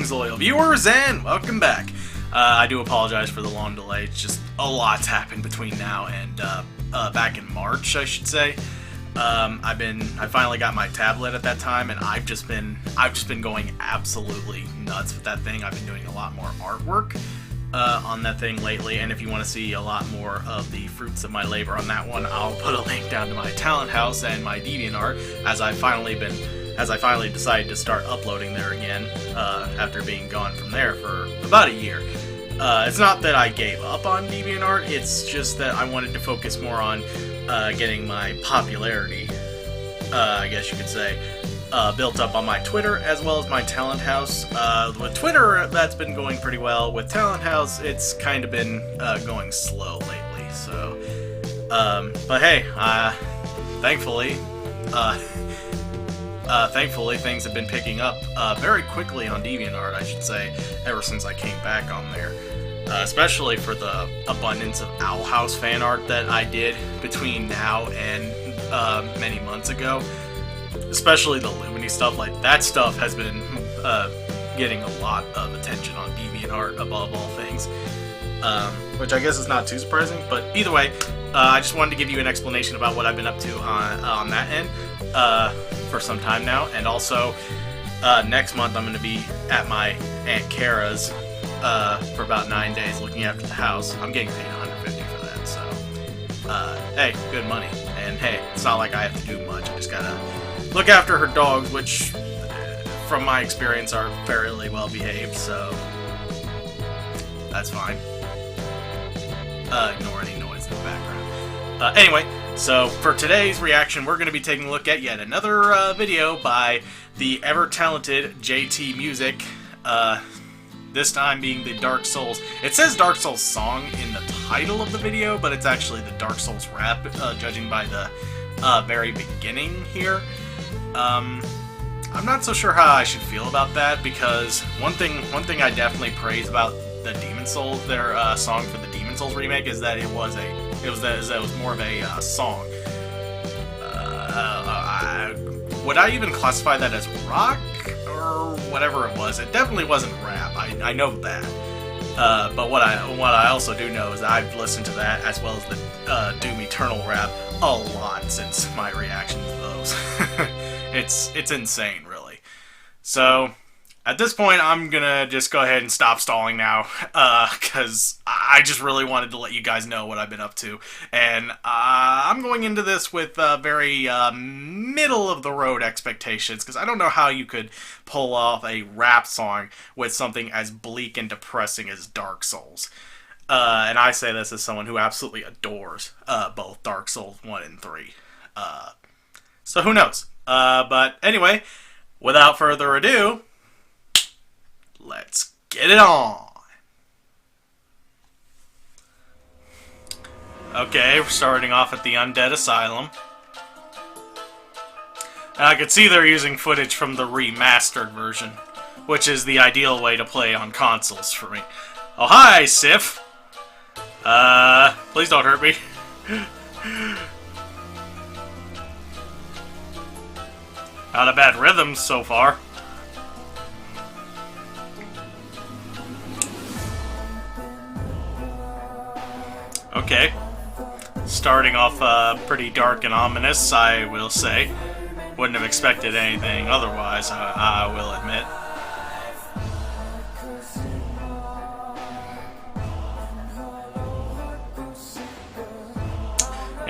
Greetings, loyal viewers, and welcome back. I do apologize for the long delay. It's just a lot's happened between now and back in March, I should say. I finally got my tablet at that time, and I've just been going absolutely nuts with that thing. I've been doing a lot more artwork on that thing lately, and if you want to see a lot more of the fruits of my labor on that one, I'll put a link down to my talent house and my DeviantArt, as I finally decided to start uploading there again after being gone from there for about a year. It's not that I gave up on DeviantArt, it's just that I wanted to focus more on getting my popularity, I guess you could say, built up on my Twitter as well as my talent house. With Twitter, that's been going pretty well. With talent house, it's kind of been going slow lately. So, but hey, thankfully things have been picking up very quickly on DeviantArt, I should say, ever since I came back on there. Especially for the abundance of Owl House fan art that I did between now and many months ago. Especially the Lumini stuff, like that stuff has been getting a lot of attention on DeviantArt above all things. Which I guess is not too surprising, but either way, I just wanted to give you an explanation about what I've been up to on that end for some time now, and also next month I'm going to be at my Aunt Kara's for about 9 days looking after the house. I'm getting paid $150 for that, so hey, good money, and hey, it's not like I have to do much. I just gotta look after her dogs, which from my experience are fairly well behaved, so that's fine. Ignore any noise in the background. Anyway, so for today's reaction, we're going to be taking a look at yet another video by the ever-talented JT Music, this time being the Dark Souls. It says Dark Souls song in the title of the video, but it's actually the Dark Souls rap, judging by the very beginning here. I'm not so sure how I should feel about that, because one thing I definitely praise about the Demon Souls, their song for the Demon Souls remake, is that it was more of a song. Would I even classify that as rock or whatever it was? It definitely wasn't rap. I know that. But what I also do know is that I've listened to that as well as the Doom Eternal rap a lot since my reaction to those. It's insane, really. So at this point, I'm gonna just go ahead and stop stalling now, because I just really wanted to let you guys know what I've been up to, and I'm going into this with very middle-of-the-road expectations, because I don't know how you could pull off a rap song with something as bleak and depressing as Dark Souls. And I say this as someone who absolutely adores both Dark Souls 1 and 3. So who knows? But anyway, without further ado, let's get it on. Okay, we're starting off at the Undead Asylum. And I can see they're using footage from the remastered version, which is the ideal way to play on consoles for me. Oh, hi, Sif! Please don't hurt me. Not a bad rhythm so far. Okay. Starting off pretty dark and ominous, I will say. Wouldn't have expected anything otherwise, I will admit.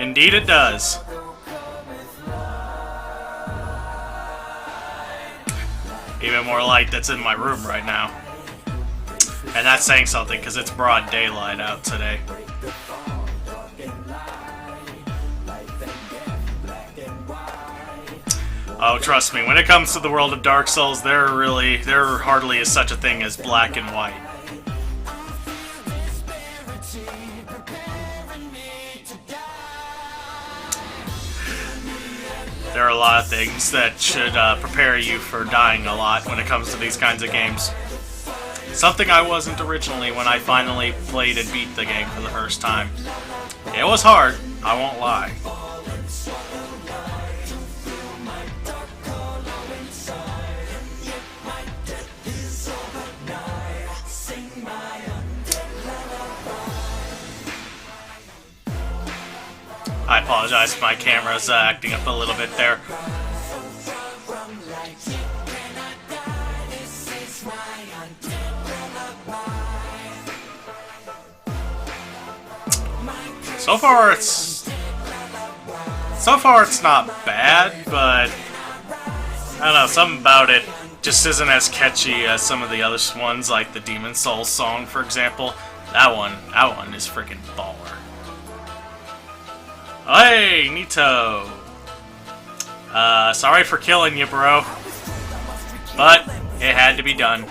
Indeed it does. Even more light that's in my room right now. And that's saying something, because it's broad daylight out today. Oh, trust me, when it comes to the world of Dark Souls, there hardly is such a thing as black and white. There are a lot of things that should prepare you for dying a lot when it comes to these kinds of games. Something I wasn't originally when I finally played and beat the game for the first time. It was hard, I won't lie. apologize if my camera's acting up a little bit there. So far it's not bad, but I don't know, something about it just isn't as catchy as some of the other ones, like the Demon Souls song, for example. That one is freaking baller. Hey, Nito. Sorry for killing you, bro. But it had to be done.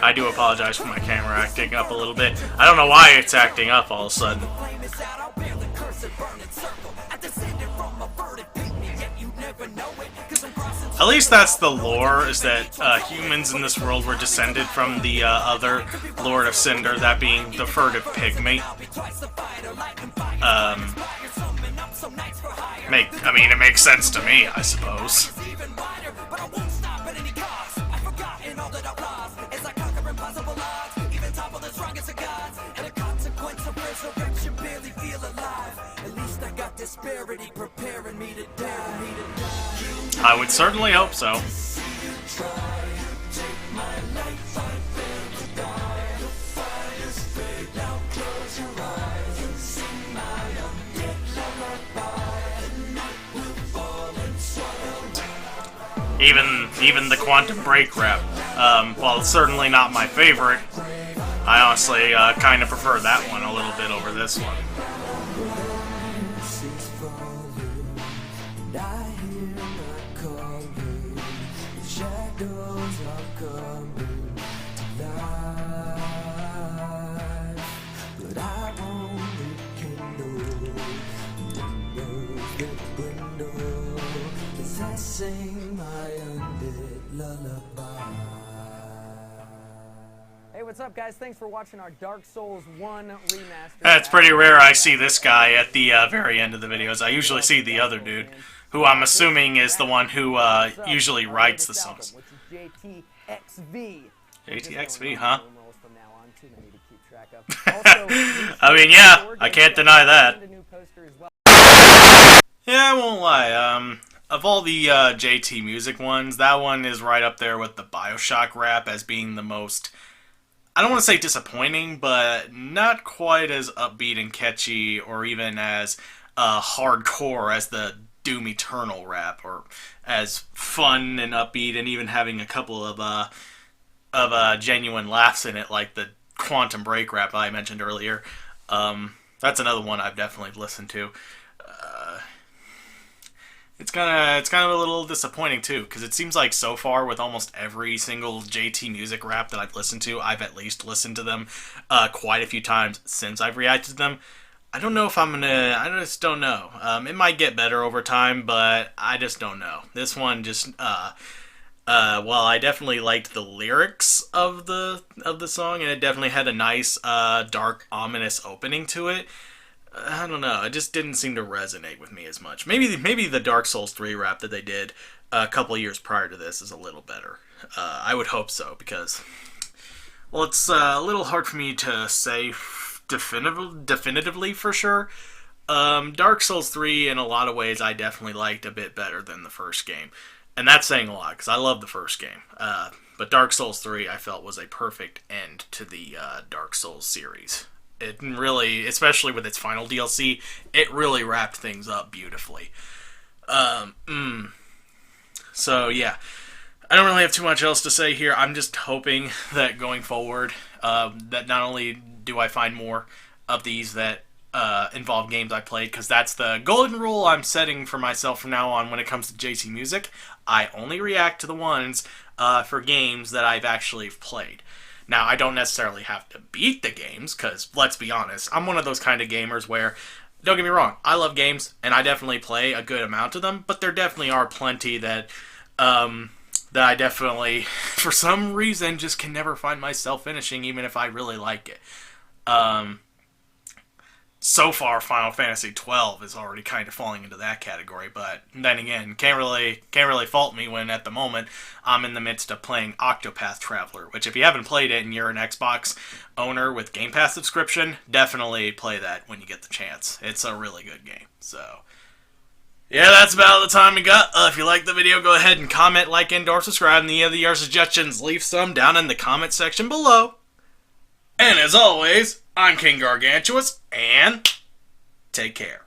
I do apologize for my camera acting up a little bit. I don't know why it's acting up all of a sudden. At least that's the lore, is that humans in this world were descended from the other Lord of Cinder, that being the furtive pygmy. I mean, it makes sense to me, I suppose. I would certainly hope so. Even the Quantum Break rap, while it's certainly not my favorite, I honestly kind of prefer that one a little bit over this one. Hey, what's up, guys? Thanks for watching our Dark Souls 1 remaster. It's pretty rare I see this guy at the very end of the videos. I usually see the other dude, who I'm assuming is the one who usually writes the songs. JTXV, huh? I mean, yeah, I can't deny that. Yeah, I won't lie. Of all the JT music ones, that one is right up there with the Bioshock rap as being the most, I don't want to say disappointing, but not quite as upbeat and catchy or even as hardcore as the Doom Eternal rap, or as fun and upbeat and even having a couple of genuine laughs in it, like the Quantum Break rap I mentioned earlier. That's another one I've definitely listened to. It's kind of a little disappointing too, because it seems like so far with almost every single JT music rap that I've listened to, I've at least listened to them quite a few times since I've reacted to them. I don't know if I'm gonna. I just don't know. It might get better over time, but I just don't know. This one just. Well, I definitely liked the lyrics of the song, and it definitely had a nice, dark, ominous opening to it. I don't know, it just didn't seem to resonate with me as much. Maybe the Dark Souls 3 rap that they did a couple years prior to this is a little better. I would hope so, because, well, it's a little hard for me to say definitively for sure. Dark Souls 3, in a lot of ways, I definitely liked a bit better than the first game. And that's saying a lot, because I love the first game. But Dark Souls 3, I felt, was a perfect end to the Dark Souls series. It really, especially with its final DLC, it really wrapped things up beautifully. So, yeah. I don't really have too much else to say here. I'm just hoping that going forward, that not only do I find more of these that involve games I played, because that's the golden rule I'm setting for myself from now on when it comes to JT Music. I only react to the ones for games that I've actually played. Now, I don't necessarily have to beat the games, because, let's be honest, I'm one of those kind of gamers where, don't get me wrong, I love games, and I definitely play a good amount of them, but there definitely are plenty that I definitely, for some reason, just can never find myself finishing, even if I really like it. so far Final Fantasy 12 is already kind of falling into that category, but then again, can't really fault me when at the moment I'm in the midst of playing Octopath Traveler, which if you haven't played it and you're an Xbox owner with Game Pass subscription, definitely play that when you get the chance. It's a really good game. So yeah, that's about all the time we got. If you like the video, go ahead and comment, like, and/or subscribe. And any of your suggestions, leave some down in the comment section below. And as always, I'm King Gargantuas, and take care.